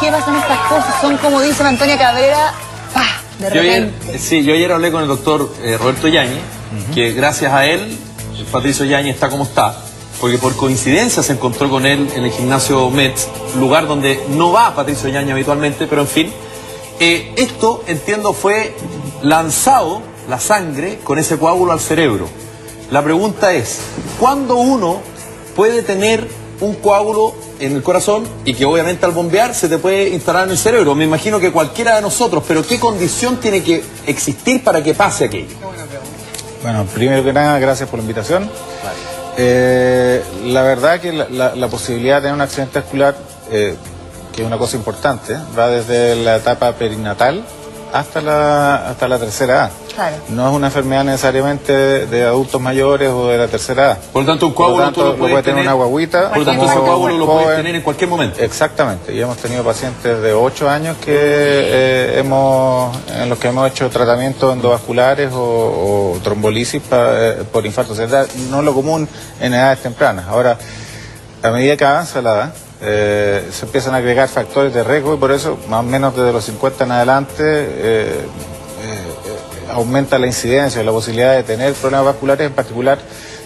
qué pasan estas cosas? Son como dice Antonia Cabrera, ¡pah! De repente. Yo ayer hablé con el doctor Roberto Yáñez, que gracias a él, Patricio Yáñez está como está, porque por coincidencia se encontró con él en el gimnasio Metz, lugar donde no va Patricio Yáñez habitualmente, pero en fin. Esto, entiendo, fue lanzado, la sangre, con ese coágulo al cerebro. La pregunta es, ¿cuándo uno puede tener un coágulo en el corazón y que obviamente al bombear se te puede instalar en el cerebro? Me imagino que cualquiera de nosotros, pero ¿qué condición tiene que existir para que pase aquello? Bueno, primero que nada, gracias por la invitación. La verdad que la posibilidad de tener un accidente vascular, que es una cosa importante, va desde la etapa perinatal hasta la tercera edad. Claro. No es una enfermedad necesariamente de adultos mayores o de la tercera edad. Por lo tanto, un coágulo tú lo puedes tener una guaguita. Por lo tanto, ese coágulo lo puedes tener en cualquier momento. Exactamente. Y hemos tenido pacientes de 8 años que en los que hemos hecho tratamientos endovasculares o trombolisis por infarto. O sea, no es lo común en edades tempranas. Ahora, a medida que avanza la edad, se empiezan a agregar factores de riesgo y por eso, más o menos desde los 50 en adelante, aumenta la incidencia, la posibilidad de tener problemas vasculares, en particular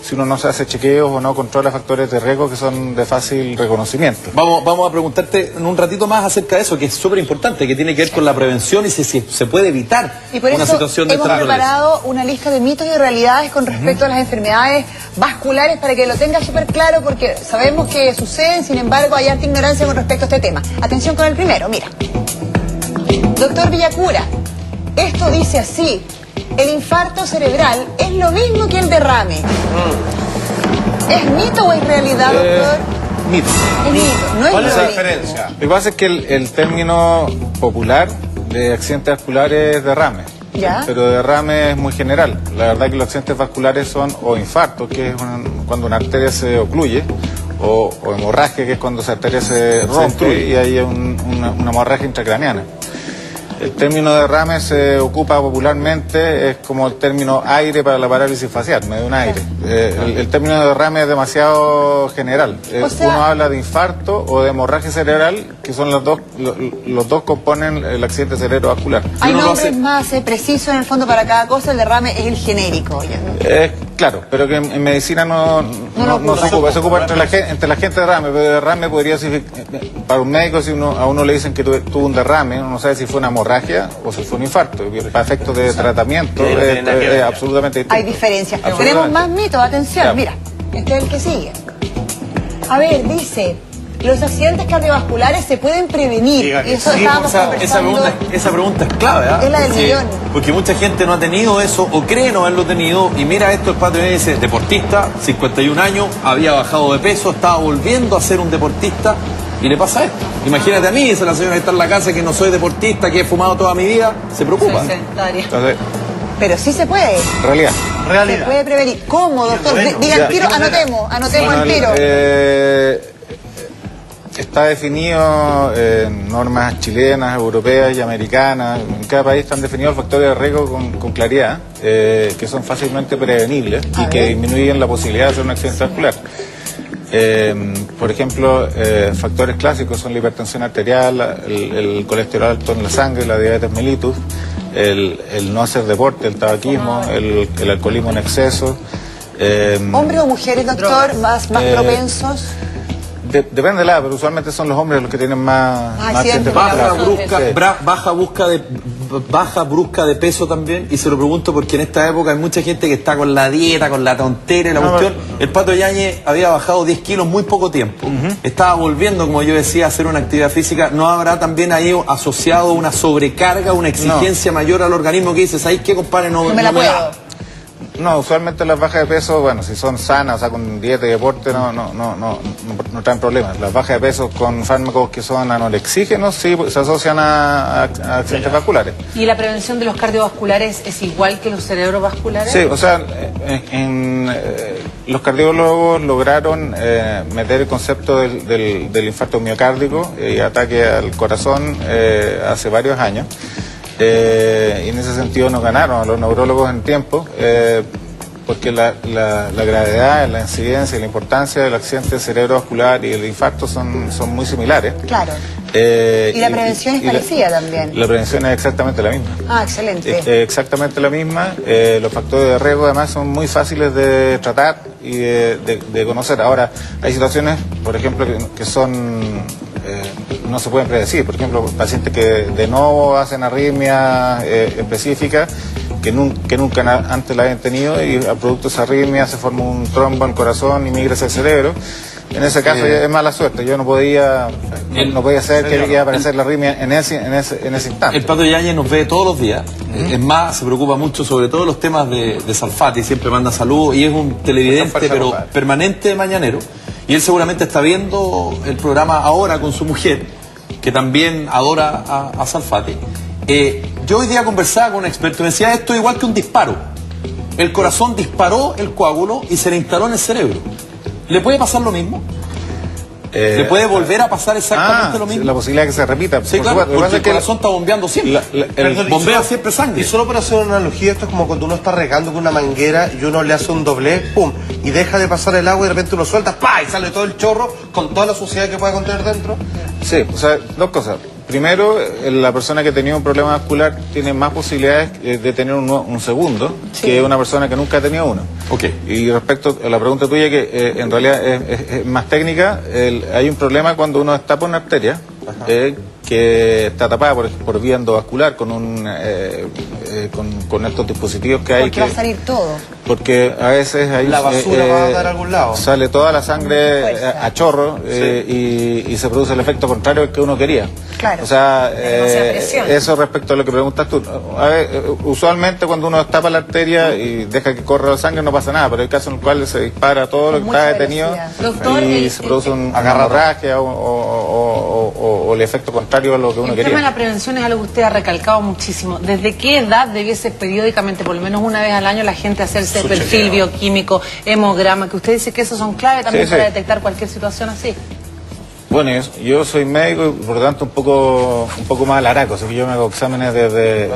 si uno no se hace chequeos o no controla factores de riesgo que son de fácil reconocimiento. Vamos a preguntarte en un ratito más acerca de eso, que es súper importante, que tiene que ver con la prevención y si se puede evitar una situación de esta naturaleza. Hemos preparado una lista de mitos y realidades con respecto a las enfermedades vasculares para que lo tenga súper claro, porque sabemos que suceden, sin embargo hay harta ignorancia con respecto a este tema. Atención con el primero, mira. Doctor Villacura, esto dice así: el infarto cerebral es lo mismo que el derrame. ¿Es mito o es realidad, doctor? Mito. Es mito, no es ¿Cuál es la diferencia? Lo que pasa es que el término popular de accidente vascular es derrame. ¿Ya? Pero derrame es muy general. La verdad que los accidentes vasculares son o infarto, que es cuando una arteria se ocluye, o hemorragia, que es cuando esa arteria se rompe y hay una hemorragia intracraneana. El término derrame se ocupa popularmente, es como el término aire para la parálisis facial, me da un aire. El término derrame es demasiado general. Uno habla de infarto o de hemorragia cerebral, que son los dos componen el accidente cerebrovascular. Hay nombres más precisos en el fondo para cada cosa, el derrame es el genérico. Claro, pero que en medicina no se ocupa entre la gente derrame, pero derrame podría ser, para un médico, si a uno le dicen que tuvo un derrame, uno no sabe si fue una hemorragia o si fue un infarto. Para efectos de tratamiento es absolutamente distinto. Hay diferencias. Tenemos más mitos, atención, claro. Mira, este es el que sigue. A ver, dice, los accidentes cardiovasculares se pueden prevenir. Y eso estábamos conversando. Esa pregunta es clave, ¿eh? Es la del millón. Porque mucha gente no ha tenido eso o cree no haberlo tenido. Y mira esto, el Pato dice, deportista, 51 años, había bajado de peso, estaba volviendo a ser un deportista y le pasa esto. Imagínate a mí, dice la señora que está en la casa, que no soy deportista, que he fumado toda mi vida, se preocupa. Entonces, pero sí se puede. Realidad. Se puede prevenir. ¿Cómo, doctor? Diga el tiro, anotemos el tiro. Está definido en normas chilenas, europeas y americanas. En cada país están definidos factores de riesgo con claridad, que son fácilmente prevenibles y que disminuyen la posibilidad de hacer un accidente vascular. Por ejemplo, factores clásicos son la hipertensión arterial, el colesterol alto en la sangre, la diabetes mellitus, el no hacer deporte, el tabaquismo, el alcoholismo en exceso. ¿Hombres o mujeres, doctor, más propensos? Depende de la edad, pero usualmente son los hombres los que tienen más accidentes vasculares. Baja brusca de peso también, y se lo pregunto porque en esta época hay mucha gente que está con la dieta, con la tontera y la cuestión. El Pato Yáñez había bajado 10 kilos muy poco tiempo. Estaba volviendo, como yo decía, a hacer una actividad física. ¿No habrá también ahí asociado una sobrecarga, una exigencia mayor al organismo que dices, ¿sabes qué, compadre? No me la puedo. No, usualmente las bajas de peso, bueno, si son sanas, o sea, con dieta y deporte, no traen problemas. Las bajas de peso con fármacos que son anorexígenos, sí, se asocian a accidentes vasculares. ¿Y la prevención de los cardiovasculares es igual que los cerebrovasculares? Sí, o sea, los cardiólogos lograron meter el concepto del infarto miocárdico y ataque al corazón hace varios años. Y en ese sentido nos ganaron a los neurólogos en tiempo, porque la gravedad, la incidencia y la importancia del accidente cerebrovascular y el infarto son muy similares. Claro. Y la prevención es parecida también. La prevención es exactamente la misma. Ah, excelente. Exactamente la misma. Los factores de riesgo además son muy fáciles de tratar y de conocer. Ahora, hay situaciones, por ejemplo, que son no se pueden predecir. Por ejemplo, pacientes que de nuevo hacen arritmias específicas que nunca antes la habían tenido, y a producto de esa arritmia se forma un trombo en el corazón y migra hacia el cerebro. En ese caso es mala suerte. Yo no podía saber que iba a aparecer la arritmia en ese instante. El Pato Yáñez nos ve todos los días. Es más, se preocupa mucho sobre todo los temas de Salfati, siempre manda saludos y es un televidente pero permanente mañanero. Y él seguramente está viendo el programa ahora con su mujer, que también adora a Salfati. Yo hoy día conversaba con un experto y me decía, esto es igual que un disparo. El corazón disparó el coágulo y se le instaló en el cerebro. ¿Le puede pasar lo mismo? ¿Le puede volver a pasar exactamente lo mismo? La posibilidad de que se repita. Sí, claro, porque el corazón está bombeando siempre. Bombea siempre sangre. Y solo para hacer una analogía, esto es como cuando uno está regando con una manguera y uno le hace un doblez, pum, y deja de pasar el agua y de repente uno suelta, ¡pah! Y sale todo el chorro con toda la suciedad que pueda contener dentro. Sí, o sea, dos cosas. Primero, la persona que tenía un problema vascular tiene más posibilidades de tener un segundo que una persona que nunca ha tenido uno. Okay. Y respecto a la pregunta tuya, que en realidad es más técnica, hay un problema cuando uno tapa una arteria que está tapada por vía endovascular con estos dispositivos que hay. Porque va a salir todo. Porque a veces ahí la basura va a dar a algún lado. Sale toda la sangre a chorro y se produce el efecto contrario al que uno quería. Claro. O sea, eso respecto a lo que preguntas tú. A ver, usualmente cuando uno tapa la arteria y deja que corra la sangre no pasa nada, pero hay casos en los cuales se dispara todo lo que está detenido. Doctor, y se produce una hemorragia o el efecto contrario a lo que uno quería. El tema de la prevención es algo que usted ha recalcado muchísimo. ¿Desde qué edad debiese periódicamente, por lo menos una vez al año, la gente hacerse perfil bioquímico, hemograma, que usted dice que esos son clave también para detectar cualquier situación así? Bueno, yo soy médico y por lo tanto un poco más alaraco, así que yo me hago exámenes desde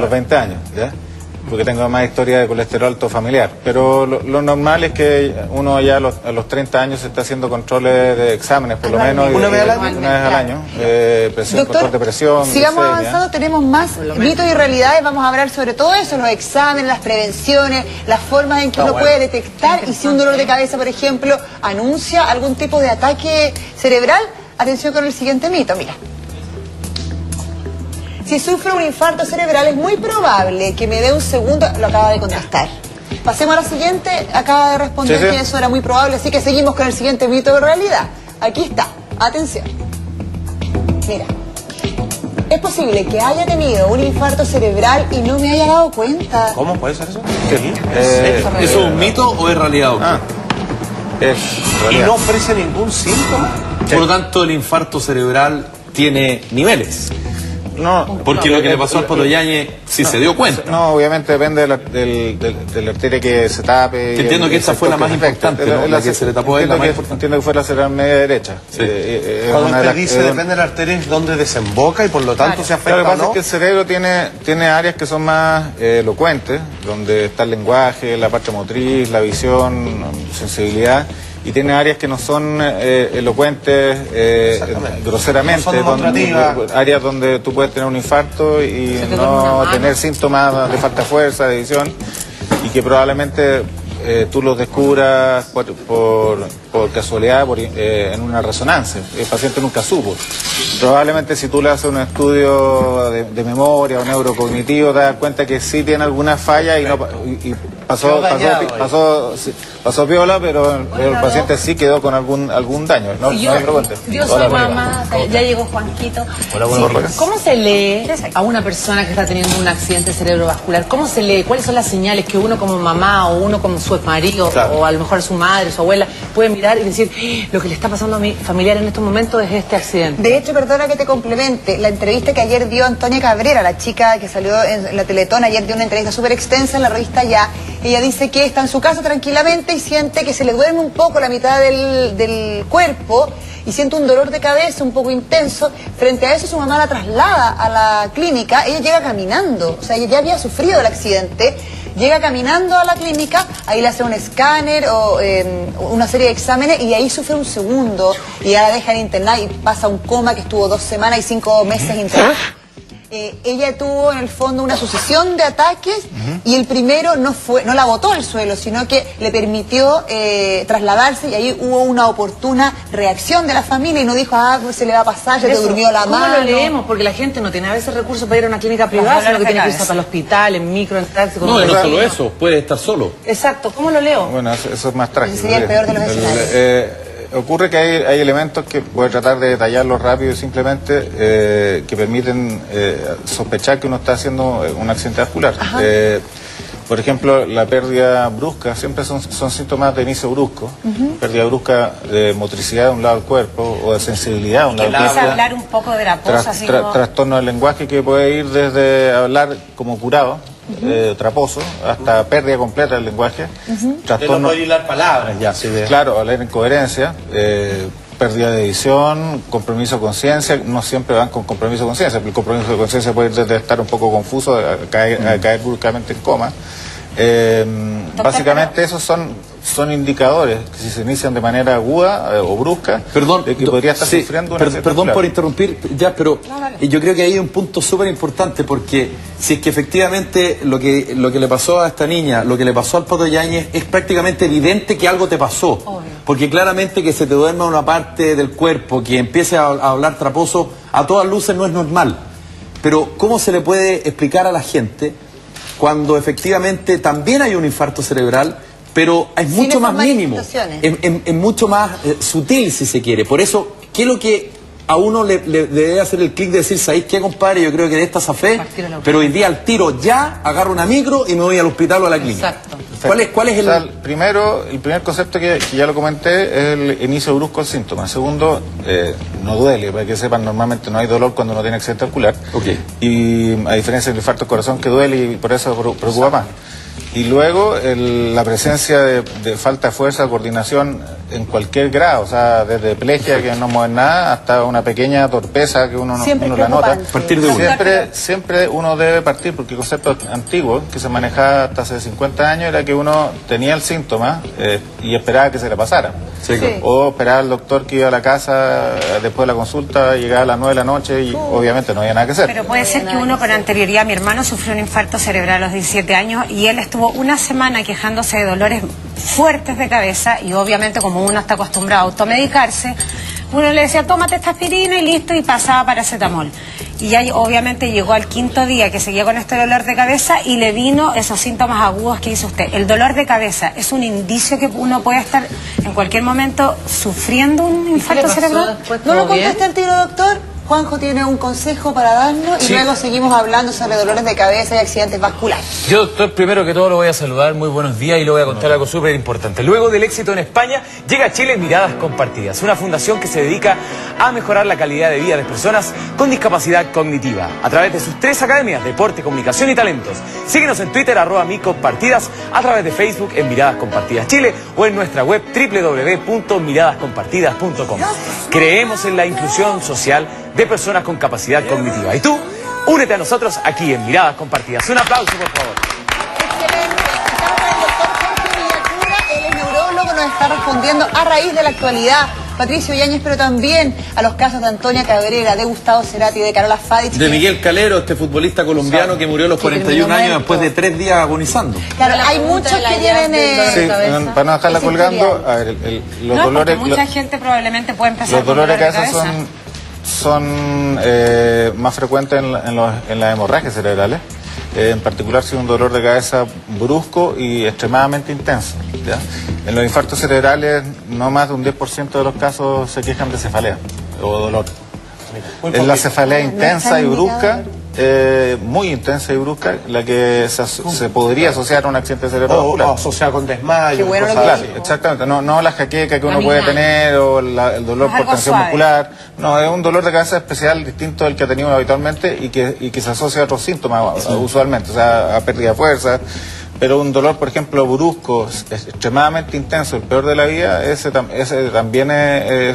los 20 años, ¿ya? Porque tengo más historia de colesterol alto familiar. Pero lo normal es que uno ya a los 30 años se está haciendo controles de exámenes, por lo menos una vez al año. Control de presión. Sigamos avanzando, tenemos más mitos y realidades. Vamos a hablar sobre todo eso, los exámenes, las prevenciones, las formas en que uno puede detectar, y si un dolor de cabeza, por ejemplo, anuncia algún tipo de ataque cerebral. Atención con el siguiente mito, mira. Si sufro un infarto cerebral es muy probable que me dé un segundo. Lo acaba de contestar. Pasemos a la siguiente. Acaba de responder que eso era muy probable, así que seguimos con el siguiente mito de realidad. Aquí está. Atención. Mira. Es posible que haya tenido un infarto cerebral y no me haya dado cuenta. ¿Cómo puede ser eso? ¿Eso es un mito o es realidad, doctor? Es ¿Y no ofrece ningún síntoma? Por lo tanto, el infarto cerebral tiene niveles. No, porque lo que le pasó al Pato Yáñez sí se dio cuenta. No, obviamente depende de la arteria que se tape. Entiendo que esta fue la más importante, ¿no? La que se le tapó es la más importante. Entiendo que fue la cerebral media derecha. Sí. Cuando usted dice depende de la arteria es donde desemboca y por lo tanto se afecta, lo que pasa ¿no? es que el cerebro tiene áreas que son más elocuentes, donde está el lenguaje, la parte motriz, la visión, sensibilidad. Y tiene áreas que no son elocuentes groseramente, no son áreas donde tú puedes tener un infarto y no tener síntomas de falta de fuerza, de visión, y que probablemente tú los descubras por casualidad en una resonancia. El paciente nunca supo. Probablemente si tú le haces un estudio de memoria o neurocognitivo te das cuenta que sí tiene alguna falla y pasó piola, pero el paciente sí quedó con algún daño. No me pregunte. Yo soy mamá, ya llegó Juanquito. Hola, ¿Cómo se lee a una persona que está teniendo un accidente cerebrovascular? ¿Cómo se lee? ¿Cuáles son las señales que uno como mamá o uno como su marido o a lo mejor su madre, su abuela puede mirar y decir, lo que le está pasando a mi familiar en estos momentos es este accidente? De hecho, perdona que te complemente, la entrevista que ayer dio Antonia Cabrera, la chica que salió en la Teletón, ayer dio una entrevista súper extensa en la revista Ya. Ella dice que está en su casa tranquilamente y siente que se le duerme un poco la mitad del cuerpo y siente un dolor de cabeza un poco intenso. Frente a eso, su mamá la traslada a la clínica. Ella llega caminando, o sea, ella ya había sufrido el accidente. llega caminando a la clínica, ahí le hacen un escáner o una serie de exámenes y ahí sufre un segundo y ya la dejan internada y pasa un coma que estuvo 2 semanas y 5 meses internada. Ella tuvo en el fondo una sucesión de ataques y el primero no la botó al suelo, sino que le permitió trasladarse y ahí hubo una oportuna reacción de la familia y no dijo, pues se le va a pasar, se le durmió la mano. ¿Cómo lo leemos? Porque la gente no tiene a veces recursos para ir a una clínica privada, sino que tiene que irse para el hospital, en micro, en taxi. No, no solo eso, puede estar solo. Exacto, ¿cómo lo leo? Bueno, eso es más trágico. Ese sería el peor de los escenarios. Ocurre que hay elementos que voy a tratar de detallarlos rápido y simplemente que permiten sospechar que uno está haciendo un accidente vascular. Por ejemplo, la pérdida brusca, siempre son síntomas de inicio brusco, pérdida brusca de motricidad de un lado del cuerpo o de sensibilidad de un lado del cuerpo. Empieza a hablar un poco de la voz, así como... Trastorno del lenguaje que puede ir desde hablar como curado, traposo, hasta pérdida completa del lenguaje. Trastorno... no puede hilar palabras ya, sí. Claro, hablar en coherencia, pérdida de visión, compromiso de conciencia, no siempre van con compromiso de conciencia, porque el compromiso de conciencia puede ir desde estar un poco confuso a caer bruscamente en coma. Básicamente esos son indicadores que si se inician de manera aguda o brusca, de que podría estar sufriendo una perdón por interrumpir, yo creo que ahí hay un punto súper importante, porque si es que efectivamente lo que le pasó a esta niña, lo que le pasó al Pato Yáñez, es prácticamente evidente que algo te pasó. Obvio. Porque claramente que se te duerma una parte del cuerpo, que empiece a hablar traposo, a todas luces no es normal. Pero ¿cómo se le puede explicar a la gente cuando efectivamente también hay un infarto cerebral, pero es mucho más mínimo, es mucho más sutil, si se quiere? Por eso, ¿qué es lo que a uno le debe hacer el clic de decir, ¿sabéis qué, compadre? Yo creo que de esta zafé, pero hoy día al tiro ya agarro una micro y me voy al hospital o a la clínica? Exacto. ¿Cuál es el...? O sea, el primer concepto que ya lo comenté es el inicio brusco del síntoma. Segundo, no duele, para que sepan, normalmente no hay dolor cuando uno tiene accidente vascular. Y a diferencia del infarto del corazón, que duele y por eso preocupa más. Y luego la presencia de falta de fuerza, coordinación en cualquier grado, o sea, desde plegia, que no mueve nada, hasta una pequeña torpeza que uno la nota. Partir de siempre uno debe partir, porque el concepto antiguo que se manejaba hasta hace 50 años era que uno tenía el síntoma y esperaba que se le pasara. O esperaba al doctor que iba a la casa después de la consulta, llegaba a las 9 de la noche y obviamente no había nada que hacer. Pero puede ser que uno con anterioridad, mi hermano sufrió un infarto cerebral a los 17 años y él estuvo una semana quejándose de dolores fuertes de cabeza y obviamente como uno está acostumbrado a automedicarse, uno le decía tómate esta aspirina y listo, y pasaba paracetamol. Y ya obviamente llegó al 5.º día que seguía con este dolor de cabeza y le vino esos síntomas agudos que dice usted. El dolor de cabeza es un indicio que uno puede estar en cualquier momento sufriendo un infarto cerebral. ¿No lo contesté al tiro, doctor? Juanjo tiene un consejo para darnos y luego seguimos hablando sobre dolores de cabeza y accidentes vasculares. Yo, doctor, primero que todo lo voy a saludar, muy buenos días, y le voy a contar algo súper importante. Luego del éxito en España, llega a Chile Miradas Compartidas, una fundación que se dedica a mejorar la calidad de vida de personas con discapacidad cognitiva, a través de sus 3 academias, Deporte, Comunicación y Talentos. Síguenos en Twitter, @micompartidas, a través de Facebook en Miradas Compartidas Chile o en nuestra web www.miradascompartidas.com. Creemos en la inclusión social de personas con capacidad cognitiva. Y tú, únete a nosotros aquí en Miradas Compartidas. Un aplauso, por favor. Excelente. Estamos con el doctor Jorge Villacura, él es neurólogo, nos está respondiendo a raíz de la actualidad. Patricio Yáñez, pero también a los casos de Antonia Cabrera, de Gustavo Cerati, de Carola Fadich. De Miguel Calero, este futbolista colombiano que murió a los 41 años después de 3 días agonizando. Claro, hay muchos que tienen... para no dejarla colgando, a ver, los dolores... mucha gente probablemente puede empezar los dolores de cabeza son más frecuentes en las hemorragias cerebrales, en particular si es un dolor de cabeza brusco y extremadamente intenso, ¿ya? En los infartos cerebrales no más de un 10% de los casos se quejan de cefalea o dolor. En la cefalea intensa y brusca, muy intensa y brusca, la que se podría asociar a un accidente cerebrovascular. O asociar con desmayo. Qué bueno claro, exactamente, no la jaqueca que uno puede tener o el dolor por tensión muscular. No, es un dolor de cabeza especial, distinto del que ha tenido habitualmente y que se asocia a otros síntomas usualmente, o sea, a pérdida de fuerza, Pero un dolor, por ejemplo, brusco, extremadamente intenso, el peor de la vida, ese también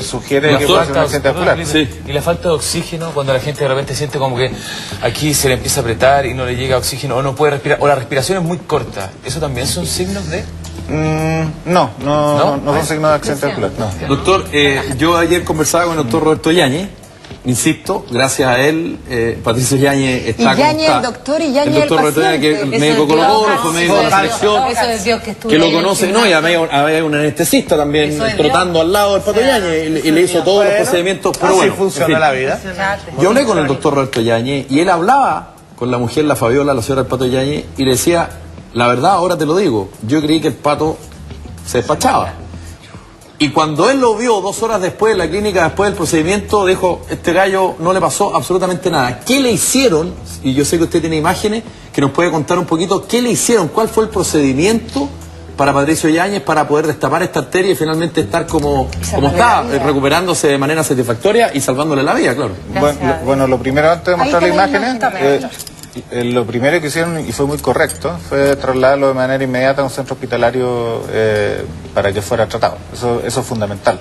sugiere que pueda ser un accidente vascular. Sí. Y la falta de oxígeno, cuando la gente de repente siente como que aquí se le empieza a apretar y no le llega oxígeno, o no puede respirar, o la respiración es muy corta, ¿eso también son signos de...? No son signos de accidente vascular. No. Doctor, yo ayer conversaba con el doctor Roberto Yáñez. Insisto, gracias a él, Patricio Yáñez está como está. El doctor y Yáñez el doctor Roberto Yáñez, que es médico Colo-Colo, fue médico de la selección, que lo conoce, no, y había un anestesista también trotando al lado del Pato Yáñez y le hizo todos los procedimientos, pero bueno. Así funciona la vida. Yo hablé con el doctor Roberto Yáñez y él hablaba con la mujer, la Fabiola, la señora del Pato Yáñez, y le decía, la verdad, ahora te lo digo, yo creí que el Pato se despachaba. Y cuando él lo vio 2 horas después en la clínica, después del procedimiento, dijo, este gallo no le pasó absolutamente nada. ¿Qué le hicieron? Y yo sé que usted tiene imágenes, que nos puede contar un poquito, ¿qué le hicieron? ¿Cuál fue el procedimiento para Patricio Yáñez para poder destapar esta arteria y finalmente estar como está, recuperándose de manera satisfactoria y salvándole la vida, claro? Bueno, lo primero, antes de mostrar las imágenes, lo primero que hicieron, y fue muy correcto, fue trasladarlo de manera inmediata a un centro hospitalario para que fuera tratado. Eso es fundamental.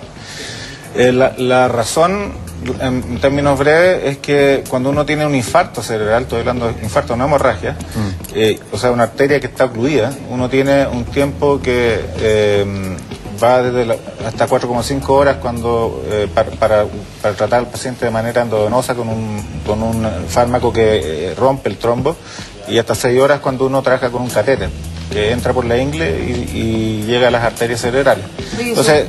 La razón, en términos breves, es que cuando uno tiene un infarto cerebral, estoy hablando de infarto, no hemorragia, o sea, una arteria que está ocluida, uno tiene un tiempo que va desde hasta 4,5 horas cuando para tratar al paciente de manera endovenosa con un fármaco que rompe el trombo, y hasta 6 horas cuando uno trabaja con un catéter que entra por la ingle y llega a las arterias cerebrales. Entonces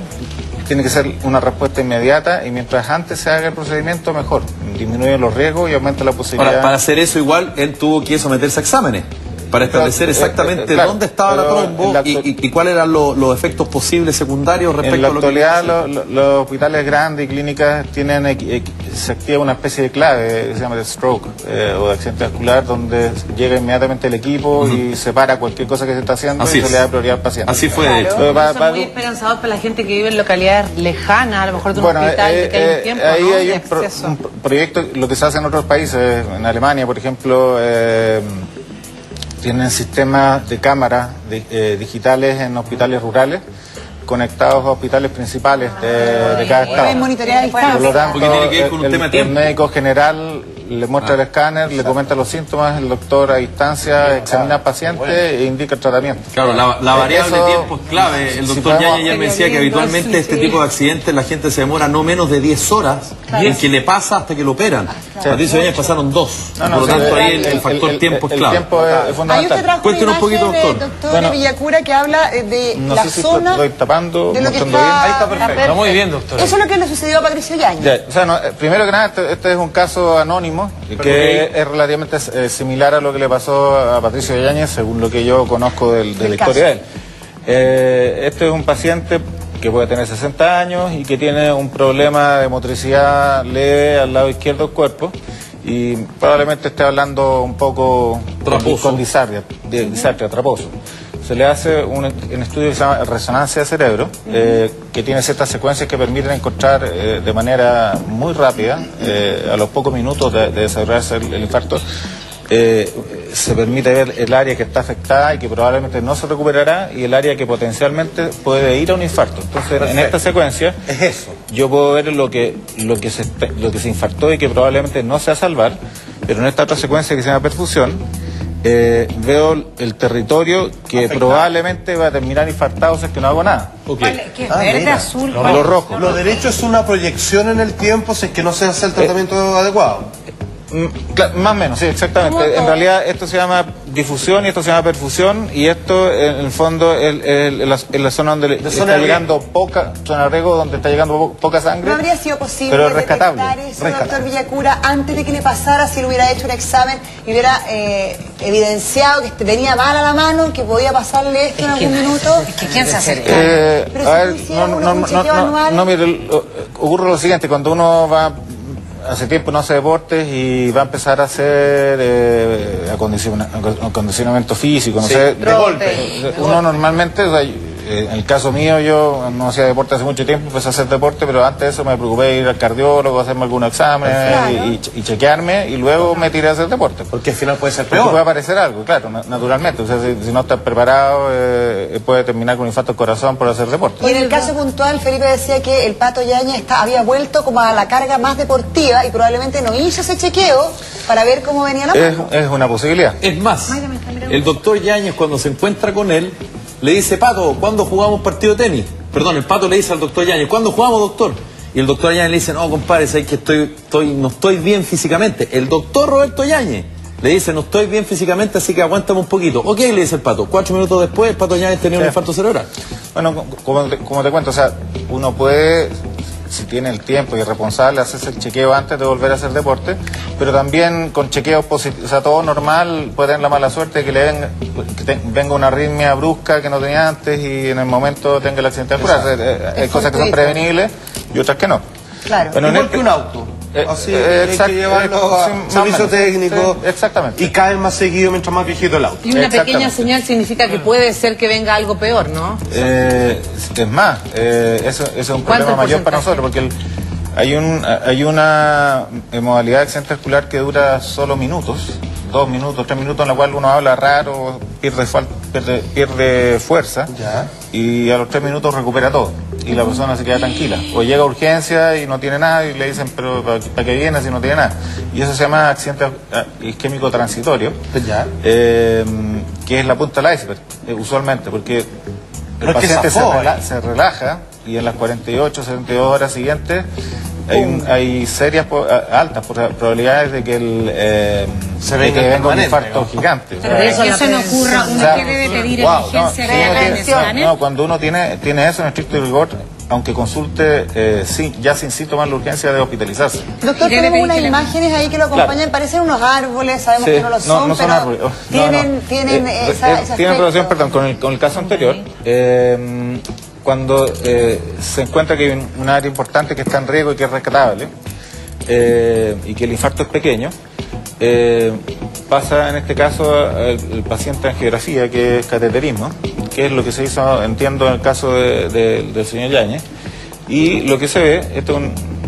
tiene que ser una respuesta inmediata, y mientras antes se haga el procedimiento, mejor. Disminuye los riesgos y aumenta la posibilidad. Para hacer eso igual, él tuvo que someterse a exámenes para establecer exactamente dónde estaba la trombo y cuáles eran los efectos posibles secundarios respecto a lo que... En la actualidad los hospitales grandes y clínicas tienen, se activa una especie de clave que se llama de stroke o de accidente vascular, donde llega inmediatamente el equipo y separa cualquier cosa que se está haciendo. Así y se le da prioridad al paciente. Así fue, de hecho. Eso es muy esperanzador para la gente que vive en localidades lejanas, a lo mejor de un hospital, que hay un tiempo, ahí ¿no? hay acceso. un proyecto, lo que se hace en otros países, en Alemania, por ejemplo, tienen sistemas de cámaras digitales en hospitales rurales conectados a hospitales principales de cada estado. Pueden monitorear a distancia. Por lo tanto, porque tiene que ver con un tema de el tiempo. médico general le muestra el escáner, le comenta los síntomas, el doctor a distancia examina al paciente e indica el tratamiento. Claro, la variable de tiempo es clave. El doctor Yáñez ya me decía que habitualmente este tipo de accidentes la gente se demora no menos de 10 horas en que le pasa hasta que lo operan. Patricio Yáñez pasaron 2. Por lo tanto, ahí el factor tiempo es clave. El tiempo es fundamental. Cuéntenos un poquito, doctor. Doctor Villacura, que habla de la zona... Estoy tapando, de lo que mostrando está... bien. Ahí está perfecto. Está muy bien, doctor. Eso es lo que le sucedió a Patricio Yáñez. Ya, o sea, primero que nada, este es un caso anónimo que es relativamente similar a lo que le pasó a Patricio Yáñez, según lo que yo conozco de la historia de él. Este es un paciente que puede tener 60 años y que tiene un problema de motricidad leve al lado izquierdo del cuerpo, y probablemente esté hablando un poco con disartria, traposo. Se le hace un estudio que se llama resonancia de cerebro, que tiene ciertas secuencias que permiten encontrar de manera muy rápida, a los pocos minutos de desarrollarse el infarto, se permite ver el área que está afectada y que probablemente no se recuperará, y el área que potencialmente puede ir a un infarto. Entonces, en esta secuencia, es eso. yo puedo ver lo que se infartó y que probablemente no se va a salvar, pero en esta otra secuencia que se llama perfusión, veo el territorio que probablemente va a terminar infartado si es que no hago nada. ¿Qué es verde, mira. azul? Lo rojo. Lo derecho es una proyección en el tiempo si es que no se hace el tratamiento adecuado. Más o menos, sí, exactamente. En realidad esto se llama difusión y esto se llama perfusión, y esto en el fondo es la zona donde está llegando poca, zona riego donde está llegando poca sangre. ¿No habría sido posible pero es rescatable, detectar eso, doctor Villacura, antes de que le pasara, si le hubiera hecho un examen y hubiera evidenciado que tenía mal a la mano, que podía pasarle esto en algún minuto? ¿Quién se acerca? Pero a ver, si tú hicieras un chequeo anual... mire, ocurre lo siguiente: cuando uno va, hace tiempo no hace deportes y va a empezar a hacer acondicionamiento físico, no sé, de golpe. uno normalmente, o sea, En el caso mío, yo no hacía deporte hace mucho tiempo, empecé a hacer deporte, pero antes de eso me preocupé de ir al cardiólogo, hacerme algunos exámenes y chequearme, y luego me tiré a hacer deporte. Porque al final puede ser Porque peor. puede aparecer algo, claro, naturalmente. O sea, si no estás preparado, puede terminar con un infarto al corazón por hacer deporte. Y en el caso puntual, Felipe decía que el Pato Yáñez había vuelto como a la carga más deportiva y probablemente no hizo ese chequeo para ver cómo venía la mano. Es una posibilidad. Es más, el doctor Yáñez, cuando se encuentra con él, le dice: Pato, ¿cuándo jugamos partido de tenis? Perdón, el Pato le dice al doctor Yáñez: ¿cuándo jugamos, doctor? Y el doctor Yáñez le dice: no, compadre, sabes que no estoy bien físicamente. El doctor Roberto Yáñez le dice: no estoy bien físicamente, así que aguántame un poquito. Ok, le dice el Pato. 4 minutos después, el Pato Yáñez tenía un infarto cerebral. Bueno, como te cuento, o sea, uno puede, si tiene el tiempo y es responsable, hacerse el chequeo antes de volver a hacer deporte, pero también con chequeos positivos, o sea, todo normal, puede tener la mala suerte de que venga una arritmia brusca que no tenía antes y en el momento tenga el accidente vascular. Hay cosas que son prevenibles y otras que no. Claro. Bueno, Igual que un auto. Así hay que llevarlo a servicio técnico. Sí, exactamente. Y caen más seguido mientras más viejito el auto. Y una pequeña Exactamente. señal significa que puede ser que venga algo peor, ¿no? Es más, eso es un problema mayor para nosotros, porque hay una modalidad de accidente vascular que dura solo minutos, 2 minutos, 3 minutos, en la cual uno habla raro, pierde fuerza, Ya. y a los 3 minutos recupera todo, y la persona se queda tranquila. O llega a urgencia y no tiene nada, y le dicen: pero ¿para qué viene si no tiene nada? Y eso se llama accidente isquémico transitorio, Ya. que es la punta del iceberg, usualmente, porque el Pero es que paciente zafó, se relaja, y en las 48, 72 horas siguientes hay serias, altas probabilidades de que Se de que venga venga un permanente, infarto ¿no? gigante. O sea, Para que eso no ocurra, uno o sea, debe pedir wow, emergencia no, que hagan exámenes. no, cuando uno tiene eso en estricto rigor, aunque consulte ya sin síntomas la urgencia, debe hospitalizarse. Doctor, Debe tenemos pedir unas que le- imágenes ahí que lo acompañan, parecen unos árboles, sabemos Sí, que no lo son, no son pero árboles. tienen ese Tienen aspecto. relación, perdón, con el caso anterior. Cuando se encuentra que hay un área importante que está en riesgo y que es rescatable, y que el infarto es pequeño, pasa en este caso el paciente a angiografía, que es cateterismo, que es lo que se hizo, entiendo, en el caso del señor Yáñez. Y lo que se ve, esto es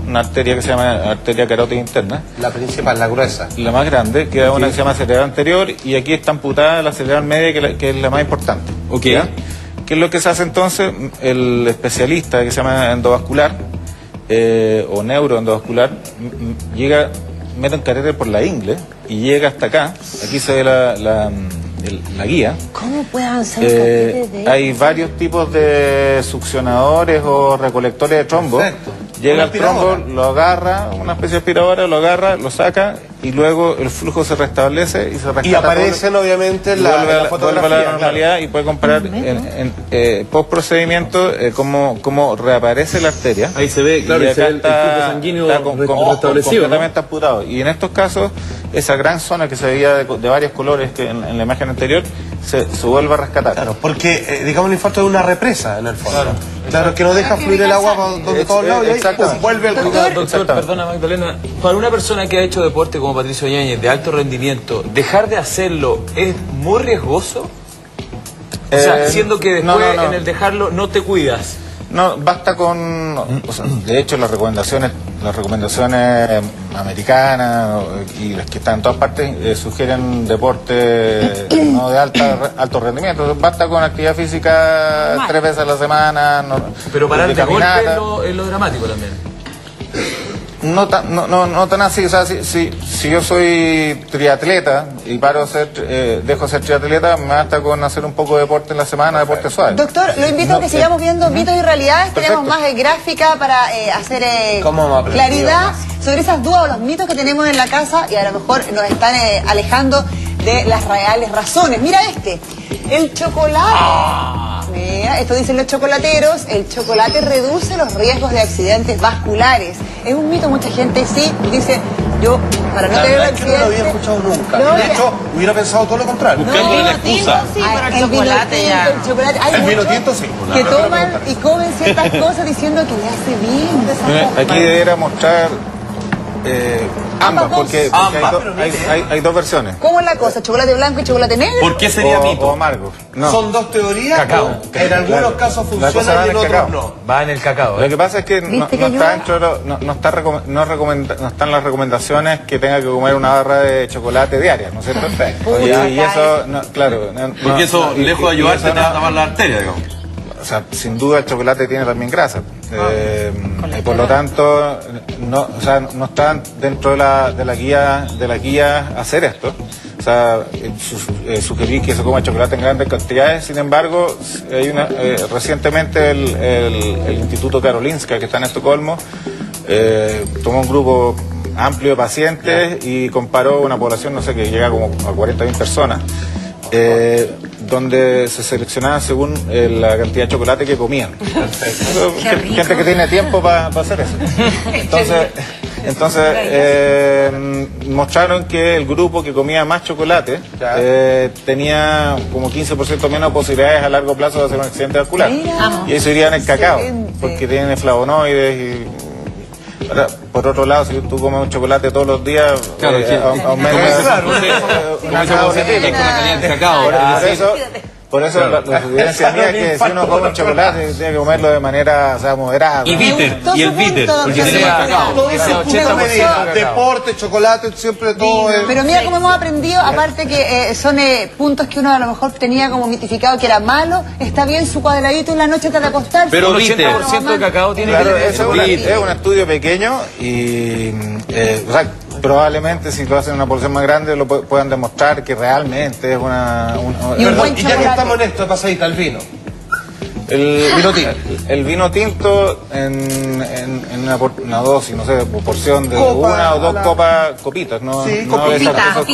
una arteria que se llama arteria carótida interna, La principal, la gruesa. la más grande, que es una que se llama cerebral anterior, y aquí está amputada la cerebral media, que es la más importante. Ok. ¿Ya? ¿Qué es lo que se hace entonces? El especialista, que se llama endovascular, o neuroendovascular, mete un catéter por la ingle y llega hasta acá. Aquí se ve la guía. ¿Cómo puede avanzar un catéter de Hay varios tipos de succionadores o recolectores de trombo. Perfecto. Llega Una el trombo, aspiradora. lo agarra, una especie de aspiradora, lo agarra, lo saca, y luego el flujo se restablece y se rescata Y aparecen todo, obviamente y en la vuelve a la fotografía. normalidad, y puede comparar post procedimiento cómo reaparece la arteria. Ahí se ve, claro, Y y se ve acá el flujo sanguíneo restablecido, ¿no? completamente amputado. Y en estos casos, esa gran zona que se veía de varios colores que en la imagen anterior, se vuelve a rescatar. Claro, porque digamos el infarto es una represa en el fondo. Claro, que no deja fluir el agua para donde todos lados y ahí exactamente. pum, vuelve el Doctor, Exactamente. perdona Magdalena, para una persona que ha hecho deporte como Patricio Yáñez de alto rendimiento, ¿dejar de hacerlo es muy riesgoso? O sea, siendo que después no. en el dejarlo no te cuidas. No, basta con, o sea, de hecho las recomendaciones americanas y las que están en todas partes sugieren deporte no de alto rendimiento. Entonces, basta con actividad física 3 veces a la semana. Pero parar de golpe caminata. es lo dramático también. No tan así. O sea, si yo soy triatleta y dejo de ser triatleta, me basta con hacer un poco de deporte en la semana, deporte suave. Doctor, lo invito a que sigamos viendo mitos y realidades. Tenemos Perfecto. más gráfica para hacer ¿Cómo hemos aprendido claridad más? sobre esas dudas o los mitos que tenemos en la casa y a lo mejor nos están alejando de las reales razones. Mira el chocolate. Mira, esto dicen los chocolateros, el chocolate reduce los riesgos de accidentes vasculares. Es un mito, mucha gente sí dice, yo para no La tener un verdad es que no lo accidente... había escuchado nunca. No, De ya. hecho, hubiera pensado todo lo contrario. Buscando una excusa. Sí, pero el vino chocolate tinto, ya. el chocolate. Hay El vino muchos tinto sí. que toman y comen ciertas cosas diciendo que le hace bien. de esas cosas. Aquí debiera mostrar Ambas, porque hay dos versiones. ¿Cómo es la cosa? ¿Chocolate blanco y chocolate negro? ¿Por qué sería mito? O amargo. No. Son dos teorías. Cacao. En algunos casos funciona y en otros no. Va en el cacao. Lo que pasa es que no ¿Viste que está dentro, no están las recomendaciones que tenga que comer una barra de chocolate diaria, ¿no es cierto? Y eso, claro. Porque eso, lejos de ayudarte, te va a tapar la arteria, digamos. O sea, sin duda el chocolate tiene también grasa. Por lo tanto, no están dentro de la guía hacer esto. O sea, sugerir que se coma chocolate en grandes cantidades. Sin embargo, recientemente el Instituto Karolinska, que está en Estocolmo, tomó un grupo amplio de pacientes y comparó una población, no sé, que llega como a 40.000 personas. Donde se seleccionaba según la cantidad de chocolate que comían. Gente que tiene tiempo para hacer eso. Entonces mostraron que el grupo que comía más chocolate tenía como 15% menos posibilidades a largo plazo de hacer un accidente vascular. Y eso iría en el cacao, porque tiene flavonoides y... Ahora, por otro lado, si tú comes un chocolate todos los días, aumenta una calidad de cacao. Por eso la sugerencia mía es que si uno come un chocolate, tiene que comerlo de manera moderada. Y el bitter, porque tiene más cacao. Todo eso es una medida. Deporte, chocolate, siempre todo es... Pero mira cómo hemos aprendido, aparte que son puntos que uno a lo mejor tenía como mitificado que era malo, está bien su cuadradito en la noche antes de acostarse. Pero el 80% de cacao tiene que... Eso es un estudio pequeño y probablemente si lo hacen en una población más grande lo puedan demostrar que realmente es Y un buen y ya que estamos en esto, pasadita, el vino. El vino tinto en una dosis, no sé, porción de una o dos copitas, ¿no? Sí, no copitas. Un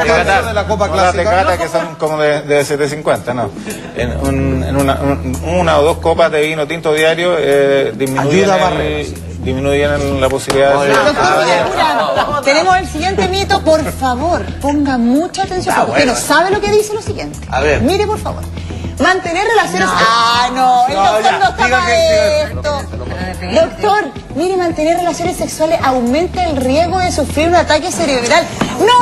tercio de la copa clásica. de cata que son como de 750, no. En una o dos copas de vino tinto diario disminuyen la posibilidad de... Tenemos el siguiente mito, por favor, ponga mucha atención, porque usted no sabe lo que dice lo siguiente. A ver. Mire, por favor. Mantener relaciones... el doctor no está para esto. Doctor, mire, mantener relaciones sexuales aumenta el riesgo de sufrir un ataque cerebral.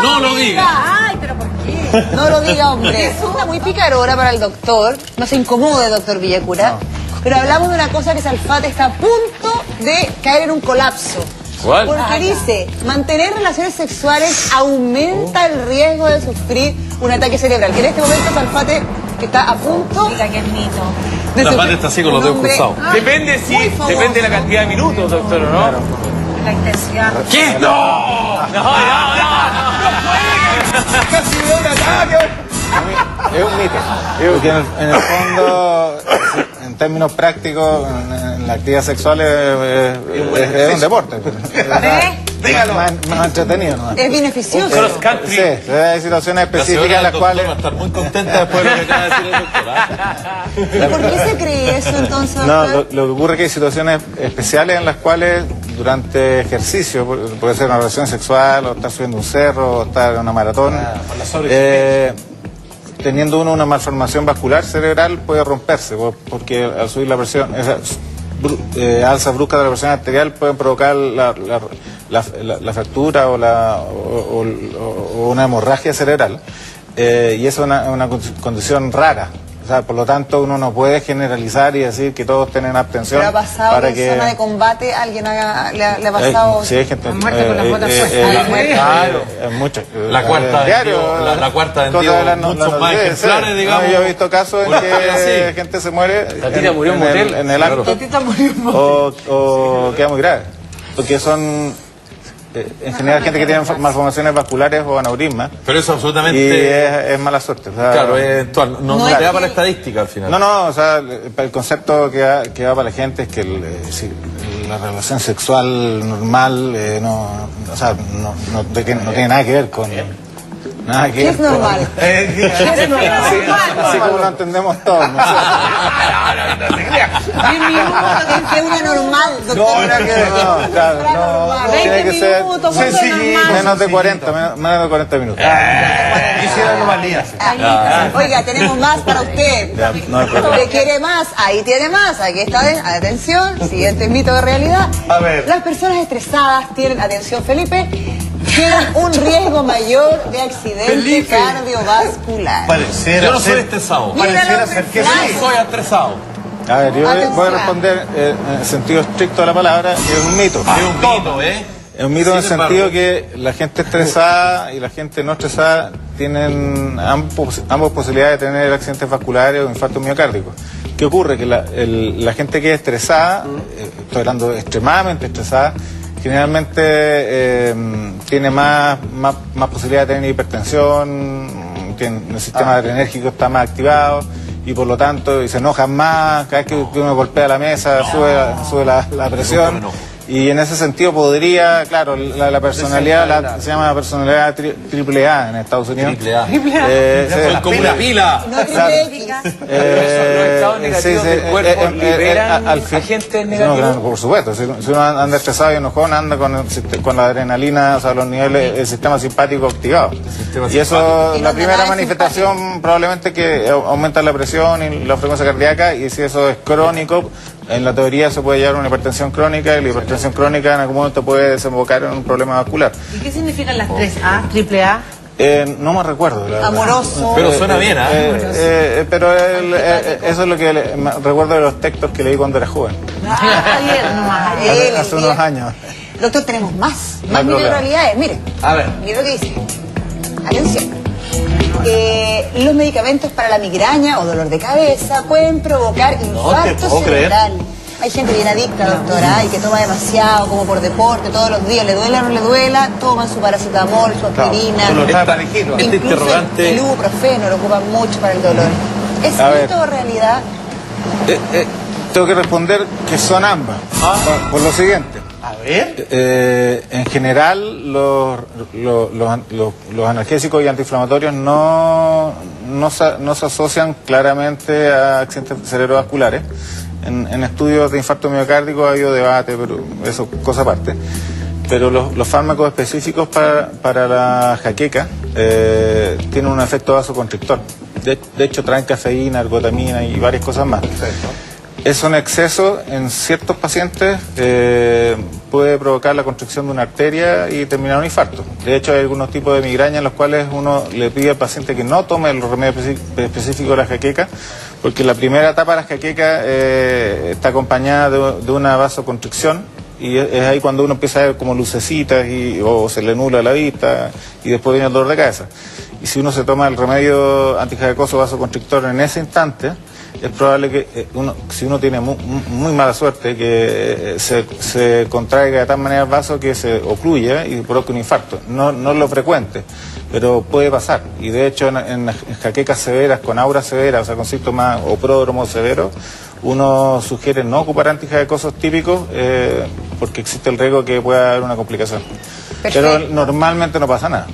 ¡No lo diga! Ay, pero ¿por qué? No lo diga, hombre. Es una muy picarona para el doctor. No se incomode, doctor Villacura. Pero hablamos de una cosa que Salfate está a punto de caer en un colapso. ¿Cuál? Porque dice, mantener relaciones sexuales aumenta el riesgo de sufrir un ataque cerebral. Que en este momento Salfate, que está a punto... Diga que es mito. Salfate está así con los dedos cruzados. Depende de la cantidad de minutos, doctor, ¿o no? Claro. La intensidad. ¿Qué? ¡No! Casi de un ataque. Es un mito. Porque en el fondo, en términos prácticos, en la actividad sexual es un deporte. Dígalo. Más entretenido, ¿no? Es beneficioso. Cross country. Sí, hay situaciones específicas en las cuales... va a estar muy contenta después de lo que acaba de decir el doctor. ¿Por qué se cree eso entonces, No, doctor? lo que ocurre es que hay situaciones especiales en las cuales durante ejercicio, puede ser una relación sexual, o estar subiendo un cerro, o estar en una maratón, teniendo uno una malformación vascular cerebral puede romperse, porque al subir la presión, alza brusca de la presión arterial pueden provocar la fractura o una hemorragia cerebral, y eso es una condición rara. O sea, por lo tanto, uno no puede generalizar y decir que todos tienen abstención. ¿Pero ha pasado para en que zona de combate? ¿Alguien le ha pasado? sí, hay gente. Muerte con las botas puestas. Claro, muchas. La cuarta Diario, la cuarta vendió muchos más ejemplares, digamos. Yo he visto casos en que gente se muere Tatita murió en un motel. en el acto o queda muy grave. Porque son en general gente que tiene malformaciones vasculares o aneurismas. Pero eso Y absolutamente... es mala suerte. O sea, Claro, es actual. No No te es da que- para la estadística al final. No, o sea, el concepto que va para la gente es que la relación sexual normal no tiene nada que ver Nada que ¿Qué es normal? Así como lo entendemos todos. ¿No? 10 minutos, que es una normal, doctor. No, claro, no. 20 Tiene que ser minutos, ¿cuánto es normal? menos de 40, menos de 40 minutos. Quisiera anomalías. Oiga, tenemos más para usted. Ya, no hay problema. ¿Usted quiere más? Ahí tiene más. Aquí está. Atención, siguiente mito de realidad. A ver. Las personas estresadas tienen, atención Felipe, tienen un riesgo mayor de accidente Felipe. cardiovascular. Pareciera Yo no soy ser- estresado. Pareciera ser que Yo sí. soy estresado. A ver, yo Atención. voy a responder en el sentido estricto de la palabra, que es un mito. Es un mito, ¿eh? Es un mito en el Sin sentido embargo. que la gente estresada y la gente no estresada tienen ambas posibilidades de tener accidentes vasculares o infartos miocárdicos. ¿Qué ocurre? Que la gente que es estresada, estoy hablando extremadamente estresada, generalmente tiene más posibilidad de tener hipertensión, el sistema adrenérgico está más activado y por lo tanto y se enojan más, cada vez que uno golpea la mesa sube la presión. Y en ese sentido podría, claro, la personalidad se llama personalidad AAA en Estados Unidos. AAA. Sí, Como una pila. No triple X. Los estados negativos del cuerpo liberan agentes negativos. No, por supuesto. Si uno anda estresado y enojón, anda con la adrenalina, o sea, los niveles, el sistema simpático activado. Y eso, Y la los primera demás es manifestación probablemente que aumenta la presión y la frecuencia cardíaca, y si eso es crónico, en la teoría se puede llevar a una hipertensión crónica, y la hipertensión crónica en algún momento puede desembocar en un problema vascular. ¿Y qué significan las 3A, triple A? No me recuerdo. La verdad. Amoroso. Pero suena bien, ¿ah? Pero eso es lo que me recuerdo de los textos que leí cuando era joven, Ayer nomás. Ayer, hace el unos día. años. Doctor, tenemos más No hay mito de problema. realidades. Mire, A ver. mire lo que dice. Atención. Los medicamentos para la migraña o dolor de cabeza pueden provocar infarto puedo creer. cerebral. Hay gente bien adicta, doctora, y que toma demasiado, como por deporte, todos los días, le duela o no le duela, toman su paracetamol, su aspirina. Esta Incluso interrogante. el ibuprofeno lo ocupan mucho para el dolor. ¿Es A ver. mito o realidad? Tengo que responder que son ambas. Por lo siguiente. A ver. En general, los analgésicos y antiinflamatorios no se asocian claramente a accidentes cerebrovasculares. En estudios de infarto miocárdico ha habido debate, pero eso cosa aparte. Pero los fármacos específicos para la jaqueca tienen un efecto vasoconstrictor. De hecho, traen cafeína, ergotamina y varias cosas más. Eso en exceso en ciertos pacientes puede provocar la constricción de una arteria y terminar un infarto. De hecho, hay algunos tipos de migraña en los cuales uno le pide al paciente que no tome los remedios específicos de la jaqueca, porque la primera etapa de la jaqueca está acompañada de una vasoconstricción, y es ahí cuando uno empieza a ver como lucecitas o se le nubla la vista, y después viene el dolor de cabeza. Y si uno se toma el remedio antijaquecoso vasoconstrictor en ese instante, es probable que si uno tiene muy mala suerte, que se contraiga de tal manera el vaso que se ocluya y provoque un infarto. No es lo frecuente, pero puede pasar. Y de hecho en jaquecas severas, con aura severa, o sea, con síntomas o pródromo severo, uno sugiere no ocupar antijaquecosos típicos porque existe el riesgo que pueda haber una complicación. Perfecto. Pero normalmente no pasa nada.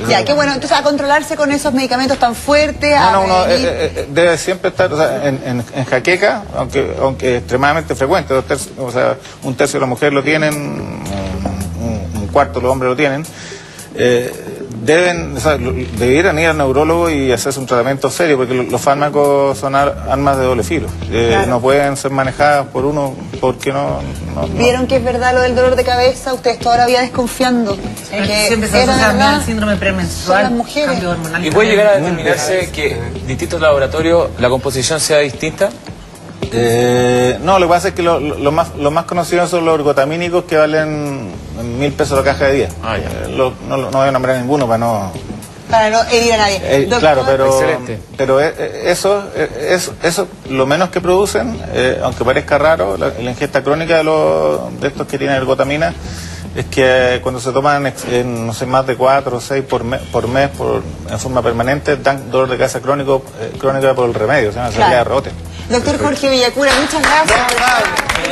Ya, qué bueno. Entonces, a controlarse con esos medicamentos tan fuertes. Uno debe siempre estar, o sea, en jaqueca, aunque extremadamente frecuente, o sea, un tercio de las mujeres lo tienen, un cuarto de los hombres lo tienen, debieran ir al neurólogo y hacerse un tratamiento serio, porque los fármacos son armas de doble filo. Claro. No pueden ser manejadas por uno porque no. ¿Vieron que es verdad lo del dolor de cabeza? Ustedes todavía desconfiando. Que Siempre se era asocia verdad. al síndrome Son premenstrual, las mujeres. cambio hormonal. ¿Y puede llegar a determinarse que distintos laboratorios la composición sea distinta? No, lo que pasa es que lo más conocidos son los ergotamínicos, que valen 1.000 pesos la caja de 10. No voy a nombrar ninguno para no... Para no herir a nadie. Claro, Excelente. pero eso, lo menos que producen, aunque parezca raro, la ingesta crónica de estos que tienen ergotamina, es que cuando se toman no sé, más de 4 o 6 por mes en forma permanente, dan dolor de cabeza crónica por el remedio, o sea, una salida de rebote. Doctor Jorge Villacura, muchas gracias.